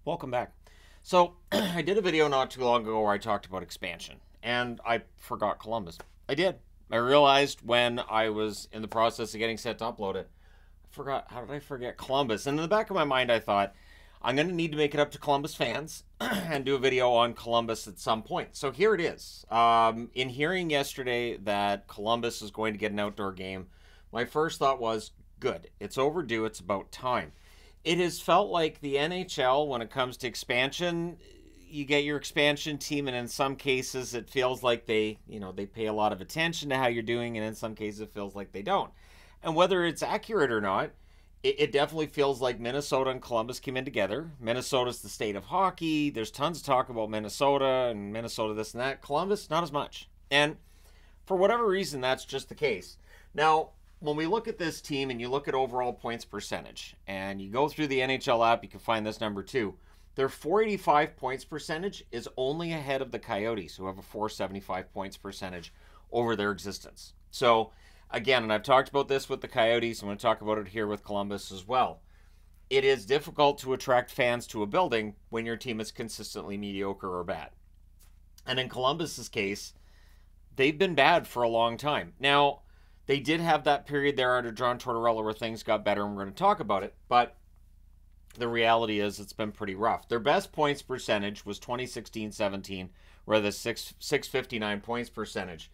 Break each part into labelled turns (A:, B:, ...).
A: Welcome back. So, I did a video not too long ago where I talked about expansion, and I forgot Columbus. I did. I realized when I was in the process of getting set to upload it, I forgot. How did I forget Columbus? And in the back of my mind, I thought, I'm going to need to make it up to Columbus fans and do a video on Columbus at some point. So here it is. In hearing yesterday that Columbus is going to get an outdoor game, my first thought was, good. It's overdue. It's about time. It has felt like the NHL, when it comes to expansion, you get your expansion team, and in some cases it feels like they pay a lot of attention to how you're doing, and in some cases it feels like they don't. And whether it's accurate or not, it definitely feels like Minnesota and Columbus came in together. Minnesota's the state of hockey. There's tons of talk about Minnesota and Minnesota this and that. Columbus, not as much. And for whatever reason, that's just the case. Now, when we look at this team and you look at overall points percentage, and you go through the NHL app, you can find this number too. Their .485 points percentage is only ahead of the Coyotes, who have a .475 points percentage over their existence. So, again, and I've talked about this with the Coyotes, I'm going to talk about it here with Columbus as well. It is difficult to attract fans to a building when your team is consistently mediocre or bad. And in Columbus's case, they've been bad for a long time. Now, they did have that period there under John Tortorella where things got better, and we're going to talk about it, but the reality is it's been pretty rough. Their best points percentage was 2016-17, where the 659 points percentage.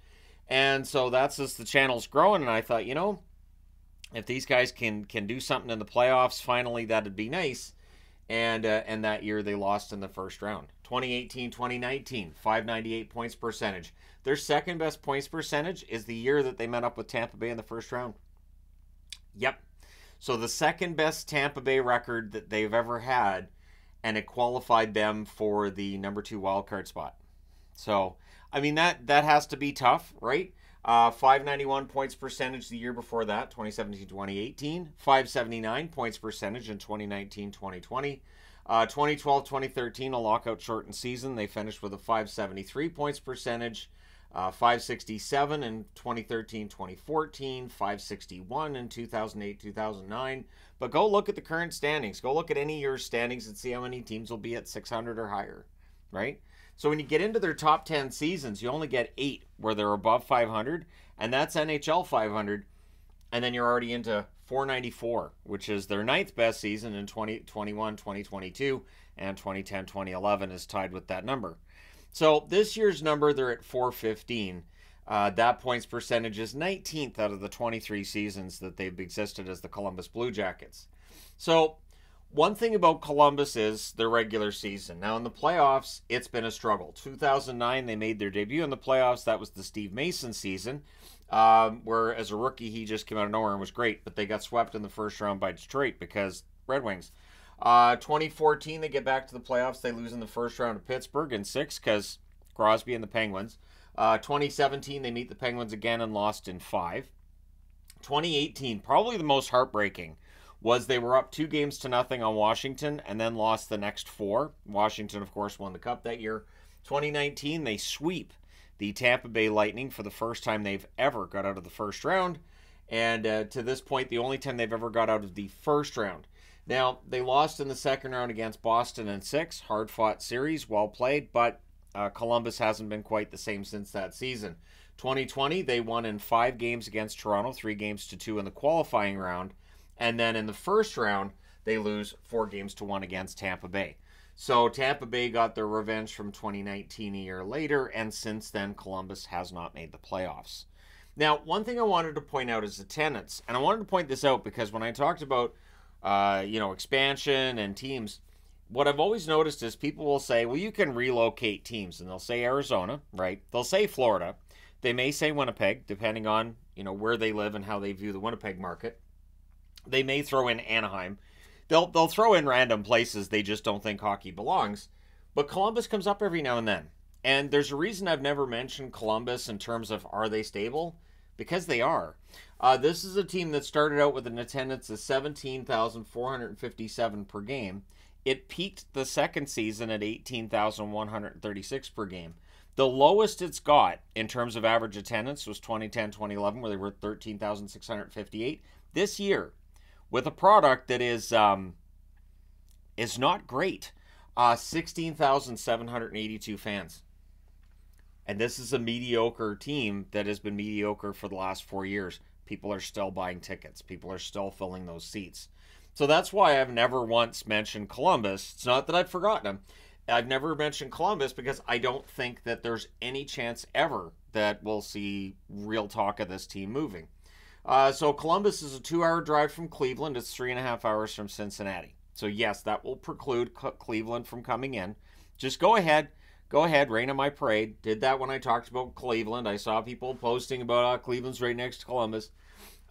A: And so that's as the channel's growing, and I thought, if these guys can do something in the playoffs, finally, that'd be nice. And that year they lost in the first round. 2018-2019, 598 points percentage. Their second best points percentage is the year that they met up with Tampa Bay in the first round. Yep. So the second best Tampa Bay record that they've ever had, and it qualified them for the number 2 wildcard spot. So, I mean, that has to be tough, right? 591 points percentage the year before that, 2017-2018. 579 points percentage in 2019-2020. 2012-2013, a lockout shortened season. They finished with a 573 points percentage. 567 in 2013-2014. 561 in 2008-2009. But go look at the current standings. Go look at any year's standings and see how many teams will be at 600 or higher, right? So when you get into their top 10 seasons, you only get 8 where they're above 500, and that's NHL 500, and then you're already into 494, which is their 9th best season in 2021, 2022, and 2010, 2011 is tied with that number. So this year's number, they're at 415. That points percentage is 19th out of the 23 seasons that they've existed as the Columbus Blue Jackets. So one thing about Columbus is their regular season. Now, in the playoffs, it's been a struggle. 2009, they made their debut in the playoffs. That was the Steve Mason season, where as a rookie, he just came out of nowhere and was great. But they got swept in the first round by Detroit because Red Wings. 2014, they get back to the playoffs. They lose in the first round to Pittsburgh in 6 because Crosby and the Penguins. 2017, they meet the Penguins again and lost in 5. 2018, probably the most heartbreaking, was they were up 2-0 on Washington and then lost the next 4. Washington, of course, won the Cup that year. 2019, they sweep the Tampa Bay Lightning for the first time they've ever got out of the first round. And to this point, the only time they've ever got out of the first round. Now, they lost in the second round against Boston in 6. Hard-fought series, well played, but Columbus hasn't been quite the same since that season. 2020, they won in 5 games against Toronto, 3-2 in the qualifying round. And then in the first round, they lose 4-1 against Tampa Bay. So Tampa Bay got their revenge from 2019 a year later, and since then, Columbus has not made the playoffs. Now, one thing I wanted to point out is attendance. And I wanted to point this out because when I talked about expansion and teams, what I've always noticed is people will say, well, you can relocate teams. And they'll say Arizona, right? They'll say Florida. They may say Winnipeg, depending on, where they live and how they view the Winnipeg market. They may throw in Anaheim. They'll throw in random places they just don't think hockey belongs. But Columbus comes up every now and then. And there's a reason I've never mentioned Columbus in terms of are they stable? Because they are. This is a team that started out with an attendance of 17,457 per game. It peaked the second season at 18,136 per game. The lowest it's got in terms of average attendance was 2010-2011, where they were 13,658. This year, with a product that is not great. 16,782 fans. And this is a mediocre team that has been mediocre for the last 4 years. People are still buying tickets. People are still filling those seats. So that's why I've never once mentioned Columbus. It's not that I've forgotten them. I've never mentioned Columbus because I don't think that there's any chance ever that we'll see real talk of this team moving. So Columbus is a 2-hour drive from Cleveland. It's 3.5 hours from Cincinnati. So yes, that will preclude Cleveland from coming in. Just go ahead, rain on my parade. Did that when I talked about Cleveland. I saw people posting about Cleveland's right next to Columbus.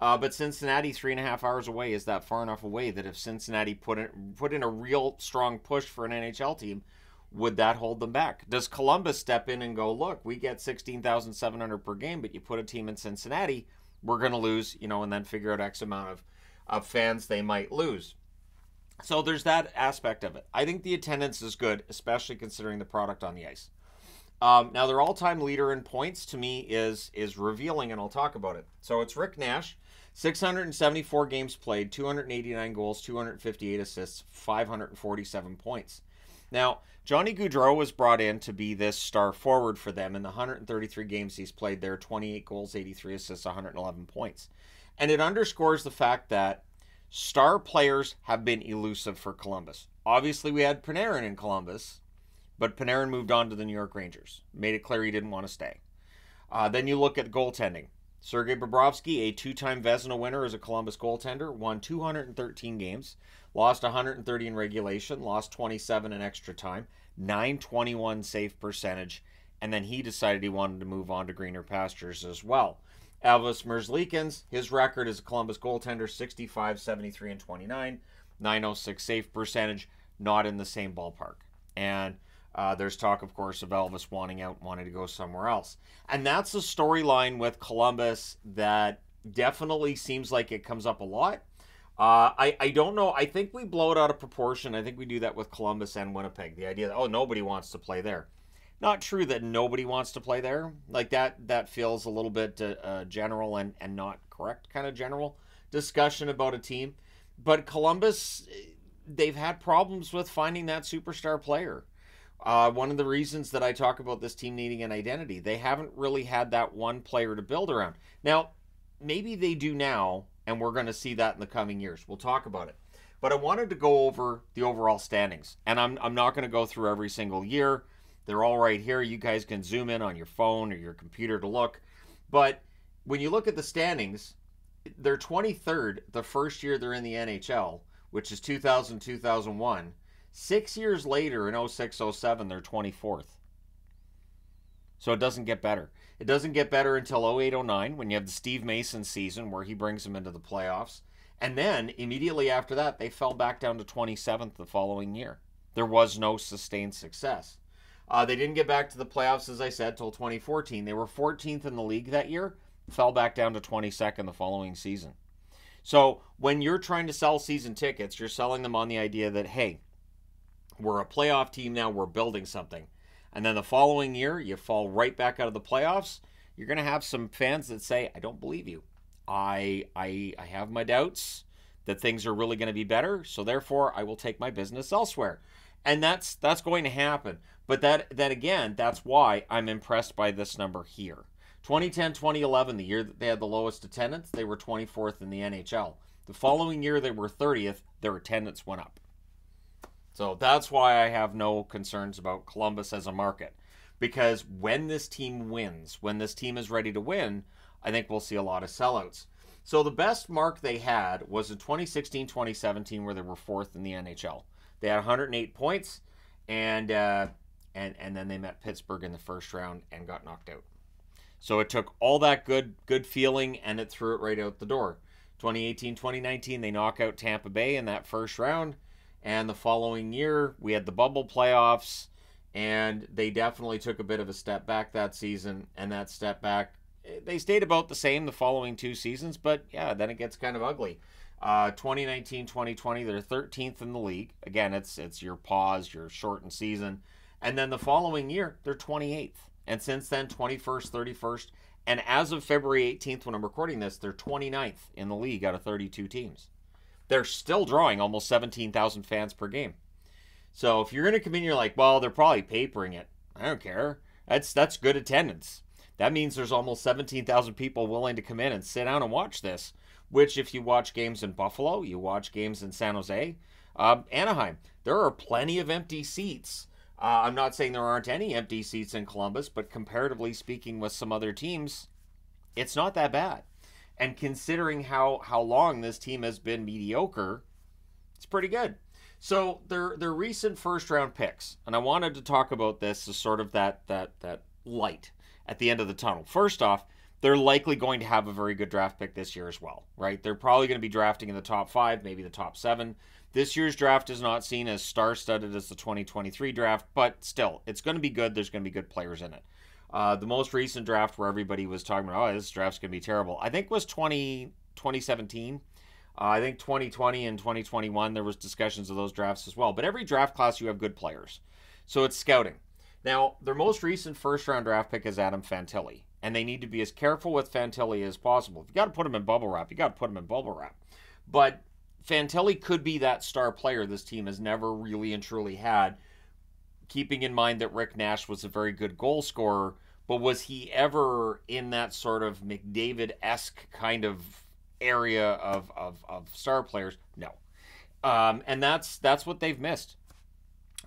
A: But Cincinnati, 3.5 hours away, is that far enough away that if Cincinnati put in a real strong push for an NHL team, would that hold them back? Does Columbus step in and go, look, we get 16,700 per game, but you put a team in Cincinnati, we're going to lose, and then figure out X amount of fans they might lose. So there's that aspect of it. I think the attendance is good, especially considering the product on the ice. Now, their all-time leader in points, to me, is revealing, and I'll talk about it. So it's Rick Nash, 674 games played, 289 goals, 258 assists, 547 points. Now, Johnny Gaudreau was brought in to be this star forward for them. In the 133 games he's played there, 28 goals, 83 assists, 111 points. And it underscores the fact that star players have been elusive for Columbus. Obviously, we had Panarin in Columbus, but Panarin moved on to the New York Rangers. Made it clear he didn't want to stay. Then you look at goaltending. Sergei Bobrovsky, a 2-time Vezina winner as a Columbus goaltender, won 213 games, lost 130 in regulation, lost 27 in extra time, .921 save percentage, and then he decided he wanted to move on to greener pastures as well. Elvis Merzlikins, his record as a Columbus goaltender, 65, 73, and 29, .906 save percentage, not in the same ballpark. And there's talk, of course, of Elvis wanting out, wanting to go somewhere else. And that's a storyline with Columbus that definitely seems like it comes up a lot. I don't know. I think we blow it out of proportion. I think we do that with Columbus and Winnipeg. The idea that, nobody wants to play there. Not true that nobody wants to play there. Like that feels a little bit general and not correct kind of general discussion about a team. But Columbus, they've had problems with finding that superstar player. One of the reasons that I talk about this team needing an identity, they haven't really had that one player to build around. Now, maybe they do now, and we're going to see that in the coming years. We'll talk about it. But I wanted to go over the overall standings, and I'm not going to go through every single year. They're all right here. You guys can zoom in on your phone or your computer to look. But when you look at the standings, they're 23rd the first year they're in the NHL, which is 2000-2001. 6 years later, in 06-07, they're 24th. So it doesn't get better. It doesn't get better until 08-09, when you have the Steve Mason season where he brings them into the playoffs. And then, immediately after that, they fell back down to 27th the following year. There was no sustained success. They didn't get back to the playoffs, as I said, till 2014. They were 14th in the league that year, fell back down to 22nd the following season. So when you're trying to sell season tickets, you're selling them on the idea that, hey, we're a playoff team now, we're building something. And then the following year, you fall right back out of the playoffs. You're going to have some fans that say, I don't believe you. I have my doubts that things are really going to be better, so therefore I will take my business elsewhere. And that's going to happen. But that again, that's why I'm impressed by this number here. 2010-2011, the year that they had the lowest attendance, they were 24th in the NHL. The following year, they were 30th. Their attendance went up. So that's why I have no concerns about Columbus as a market. Because when this team wins, when this team is ready to win, I think we'll see a lot of sellouts. So the best mark they had was in 2016-2017, where they were 4th in the NHL. They had 108 points, and then they met Pittsburgh in the first round and got knocked out. So it took all that good feeling, and it threw it right out the door. 2018-2019, they knock out Tampa Bay in that first round. And the following year, we had the bubble playoffs, and they definitely took a bit of a step back that season. And that step back, they stayed about the same the following 2 seasons, but yeah, then it gets kind of ugly. 2019-2020, they're 13th in the league. Again, it's your pause, your shortened season. And then the following year, they're 28th. And since then, 21st, 31st. And as of February 18th, when I'm recording this, they're 29th in the league out of 32 teams. They're still drawing almost 17,000 fans per game. So if you're going to come in, you're like, well, they're probably papering it. I don't care. That's good attendance. That means there's almost 17,000 people willing to come in and sit down and watch this. Which, if you watch games in Buffalo, you watch games in San Jose, Anaheim, there are plenty of empty seats. I'm not saying there aren't any empty seats in Columbus, but comparatively speaking with some other teams, it's not that bad. And considering how long this team has been mediocre, it's pretty good. So their recent first round picks, and I wanted to talk about this as sort of that light at the end of the tunnel. First off, they're likely going to have a very good draft pick this year as well, right? They're probably going to be drafting in the top 5, maybe the top 7. This year's draft is not seen as star-studded as the 2023 draft, but still, it's going to be good. There's going to be good players in it. The most recent draft where everybody was talking about, oh, this draft's going to be terrible, I think was 2017. I think 2020 and 2021, there was discussions of those drafts as well. But every draft class, you have good players. So it's scouting. Now, their most recent first-round draft pick is Adam Fantilli. And they need to be as careful with Fantilli as possible. If you got to put him in bubble wrap, you got to put him in bubble wrap. But Fantilli could be that star player this team has never really and truly had, keeping in mind that Rick Nash was a very good goal scorer. But was he ever in that sort of McDavid-esque kind of area of star players? No. And that's what they've missed.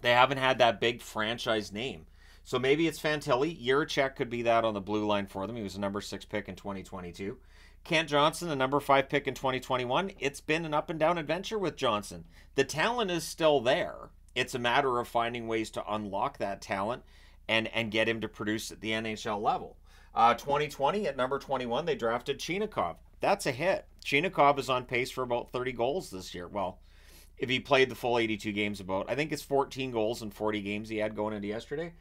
A: They haven't had that big franchise name. So maybe it's Fantilli. Jiricek could be that on the blue line for them. He was a number 6 pick in 2022. Kent Johnson, the number 5 pick in 2021. It's been an up and down adventure with Johnson. The talent is still there. It's a matter of finding ways to unlock that talent and get him to produce at the NHL level. 2020 at number 21, they drafted Chinakhov. That's a hit. Chinakhov is on pace for about 30 goals this year. Well, if he played the full 82 games about, I think it's 14 goals in 40 games he had going into yesterday.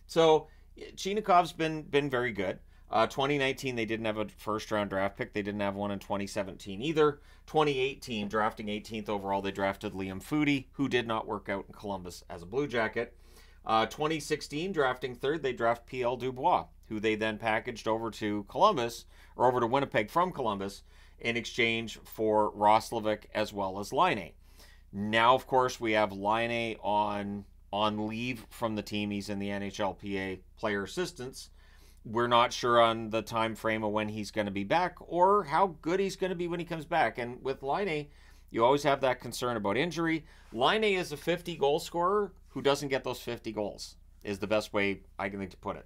A: So Chinakhov's been very good. 2019, they didn't have a first-round draft pick. They didn't have one in 2017 either. 2018, drafting 18th overall, they drafted Liam Foudy, who did not work out in Columbus as a Blue Jacket. 2016, drafting 3rd, they draft P.L. Dubois, who they then packaged over to Columbus, or over to Winnipeg from Columbus, in exchange for Roslovic as well as Laine. Now, of course, we have Laine on leave from the team. He's in the NHLPA player assistance. We're not sure on the time frame of when he's going to be back or how good he's going to be when he comes back. And with Laine, you always have that concern about injury. Laine is a 50 goal scorer who doesn't get those 50 goals, is the best way I can think to put it.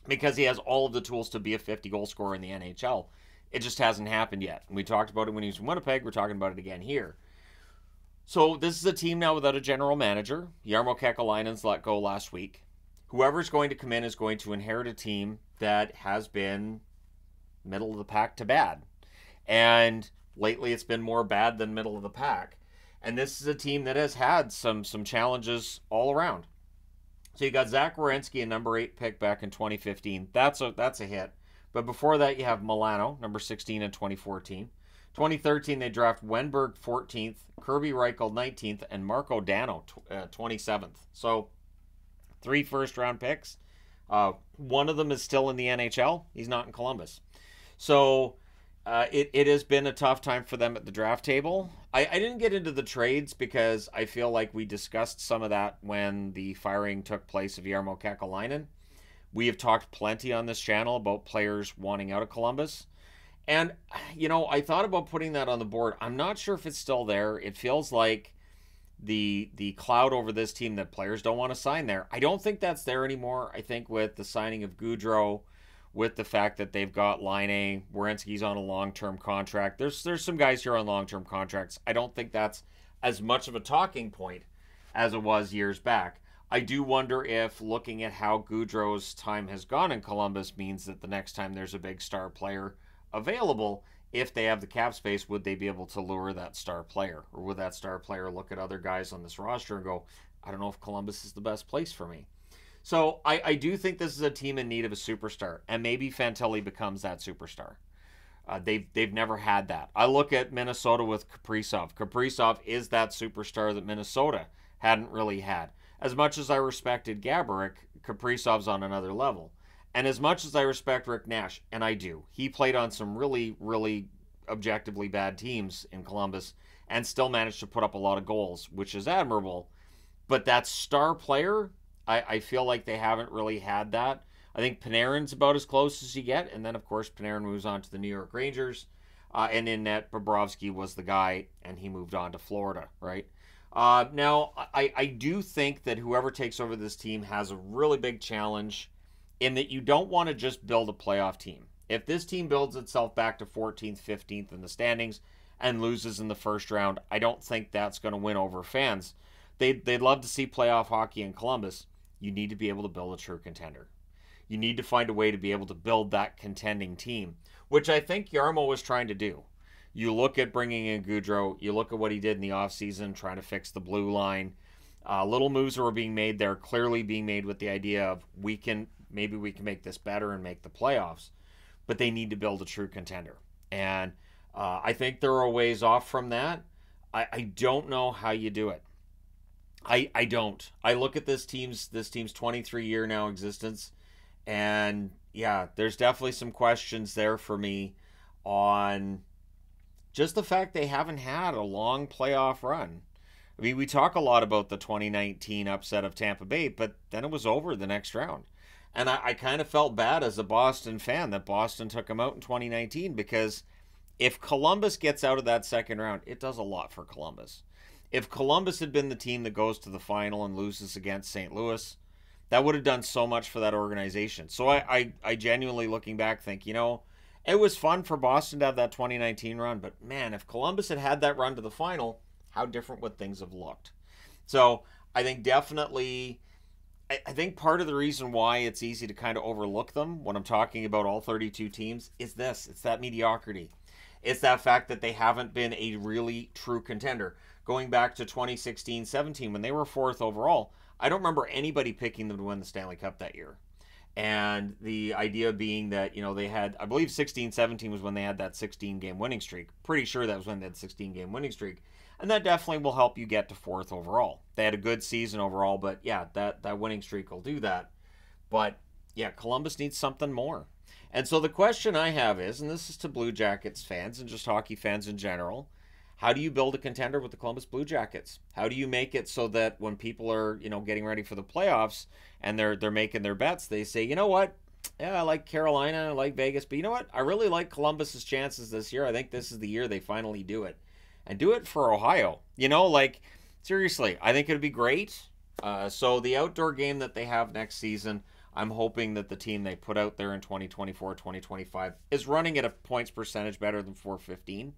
A: Because he has all of the tools to be a 50 goal scorer in the NHL. It just hasn't happened yet. And we talked about it when he was in Winnipeg. We're talking about it again here. So this is a team now without a general manager. Jarmo Kekalainen's let go last week. Whoever's going to come in is going to inherit a team that has been middle of the pack to bad. And lately it's been more bad than middle of the pack. And this is a team that has had some challenges all around. So you got Zach Werenski, a number 8 pick back in 2015. That's a hit. But before that, you have Milano, number 16 in 2014. 2013, they draft Wenberg 14th, Kirby Reichel 19th, and Marco Dano 27th. So 3 first-round picks. One of them is still in the NHL. He's not in Columbus. So it has been a tough time for them at the draft table. I didn't get into the trades because I feel like we discussed some of that when the firing took place of Jarmo Kekalainen. We have talked plenty on this channel about players wanting out of Columbus. And, you know, I thought about putting that on the board. I'm not sure if it's still there. It feels like the cloud over this team that players don't want to sign there. I don't think that's there anymore. I think with the signing of Gaudreau, with the fact that they've got Laine, Werenski's on a long-term contract. There's some guys here on long-term contracts. I don't think that's as much of a talking point as it was years back. I do wonder if looking at how Gaudreau's time has gone in Columbus means that the next time there's a big star player available, if they have the cap space, would they be able to lure that star player? Or would that star player look at other guys on this roster and go, I don't know if Columbus is the best place for me. So I do think this is a team in need of a superstar, and maybe Fantilli becomes that superstar. They've never had that. I look at Minnesota with Kaprizov. Kaprizov is that superstar that Minnesota hadn't really had. As much as I respected Gaborik, Kaprizov's on another level. And as much as I respect Rick Nash, and I do, he played on some really, really objectively bad teams in Columbus and still managed to put up a lot of goals, which is admirable. But that star player, I feel like they haven't really had that. I think Panarin's about as close as you get. And then, of course, Panarin moves on to the New York Rangers. And in net, Bobrovsky was the guy, and he moved on to Florida, right? Now, I do think that whoever takes over this team has a really big challenge in that you don't want to just build a playoff team. If this team builds itself back to 14th, 15th in the standings and loses in the first round, I don't think that's going to win over fans. They'd love to see playoff hockey in Columbus. You need to be able to build a true contender. You need to find a way to be able to build that contending team, which I think Jarmo was trying to do. You look at bringing in Gaudreau, you look at what he did in the offseason, trying to fix the blue line. Little moves that were being made there, clearly being made with the idea of maybe we can make this better and make the playoffs, but they need to build a true contender. And I think they're a ways off from that. I don't know how you do it. I don't. I look at this team's 23-year now existence, and yeah, there's definitely some questions there for me on just the fact they haven't had a long playoff run. I mean, we talk a lot about the 2019 upset of Tampa Bay, but then it was over the next round. And I kind of felt bad as a Boston fan that Boston took them out in 2019, because if Columbus gets out of that second round, it does a lot for Columbus. If Columbus had been the team that goes to the final and loses against St. Louis, that would have done so much for that organization. So I genuinely, looking back, think, it was fun for Boston to have that 2019 run, but man, if Columbus had had that run to the final, how different would things have looked? So I think definitely, I think part of the reason why it's easy to kind of overlook them when I'm talking about all 32 teams is this. It's that mediocrity. It's that fact that they haven't been a really true contender. Going back to 2016-17 when they were 4th overall, I don't remember anybody picking them to win the Stanley Cup that year. And the idea being that, they had, I believe 16-17 was when they had that 16-game winning streak. Pretty sure that was when they had 16-game winning streak. And that definitely will help you get to 4th overall. They had a good season overall, but yeah, that winning streak will do that. But yeah, Columbus needs something more. And so the question I have is, and this is to Blue Jackets fans and just hockey fans in general, how do you build a contender with the Columbus Blue Jackets? How do you make it so that when people are, getting ready for the playoffs and they're making their bets, they say, you know what? Yeah, I like Carolina, I like Vegas, but you know what? I really like Columbus's chances this year. I think this is the year they finally do it. And do it for Ohio. Seriously, I think it'd be great. So the outdoor game that they have next season, I'm hoping that the team they put out there in 2024, 2025 is running at a points percentage better than .415.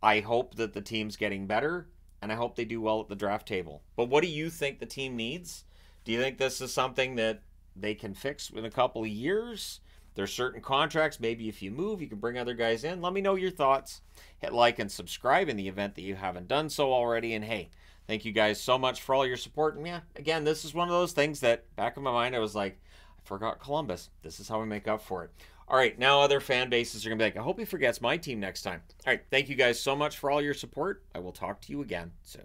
A: I hope that the team's getting better, and I hope they do well at the draft table. But what do you think the team needs? Do you think this is something that they can fix in a couple of years? There's certain contracts. Maybe if you move, you can bring other guys in. Let me know your thoughts. Hit like and subscribe in the event that you haven't done so already. And hey, thank you guys so much for all your support. And yeah, again, this is one of those things that back in my mind, I was like, I forgot Columbus. This is how we make up for it. All right, now other fan bases are going to be like, I hope he forgets my team next time. All right, thank you guys so much for all your support. I will talk to you again soon.